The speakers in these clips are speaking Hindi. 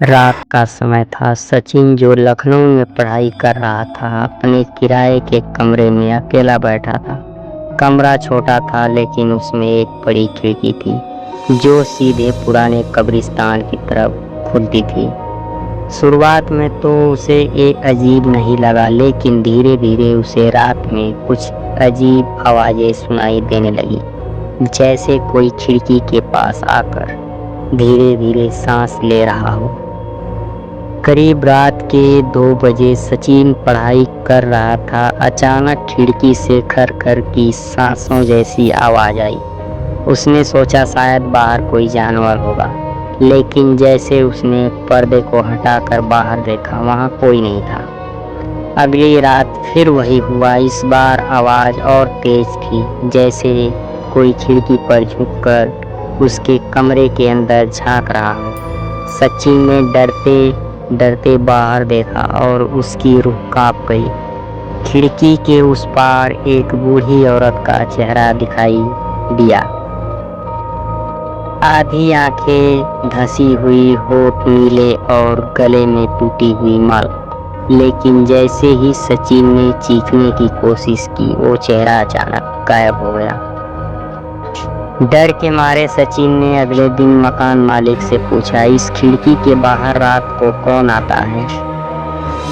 रात का समय था। सचिन, जो लखनऊ में पढ़ाई कर रहा था, अपने किराए के कमरे में अकेला बैठा था। कमरा छोटा था, लेकिन उसमें एक बड़ी खिड़की थी जो सीधे पुराने कब्रिस्तान की तरफ खुलती थी। शुरुआत में तो उसे ये अजीब नहीं लगा, लेकिन धीरे धीरे उसे रात में कुछ अजीब आवाजें सुनाई देने लगी, जैसे कोई खिड़की के पास आकर धीरे धीरे सांस ले रहा हो। करीब रात के 2 बजे सचिन पढ़ाई कर रहा था। अचानक खिड़की से खर-खर की सांसों जैसी आवाज आई। उसने सोचा शायद बाहर कोई जानवर होगा, लेकिन जैसे उसने पर्दे को हटाकर बाहर देखा, वहां कोई नहीं था। अगली रात फिर वही हुआ। इस बार आवाज और तेज थी, जैसे कोई खिड़की पर झुककर उसके कमरे के अंदर झांक रहा हो। सचिन ने डरते डरते बाहर देखा और उसकी रूह कांप गई। खिड़की के उस पार एक बूढ़ी औरत का चेहरा दिखाई दिया। आधी आंखें धसी हुई, होठ नीले और गले में टूटी हुई माला। लेकिन जैसे ही सचिन ने चीखने की कोशिश की, वो चेहरा अचानक गायब हो गया। डर के मारे सचिन ने अगले दिन मकान मालिक से पूछा, इस खिड़की के बाहर रात को कौन आता है?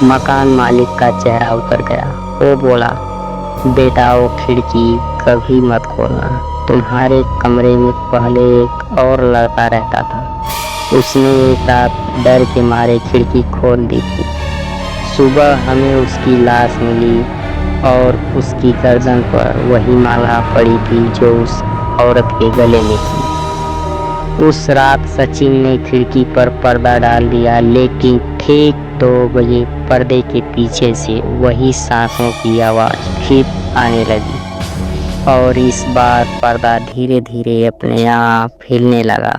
मकान मालिक का चेहरा उतर गया। वो बोला, बेटा, वो खिड़की कभी मत खोलना। तुम्हारे कमरे में पहले एक और लड़का रहता था। उसने एक रात डर के मारे खिड़की खोल दी थी। सुबह हमें उसकी लाश मिली और उसकी गर्दन पर वही माला पड़ी थी जो उस औरत के गले में थी। उस रात सचिन ने खिड़की पर पर्दा डाल दिया, लेकिन ठीक 2 बजे पर्दे के पीछे से वही सांसों की आवाज फिर आने लगी और इस बार पर्दा धीरे धीरे अपने आप हिलने लगा।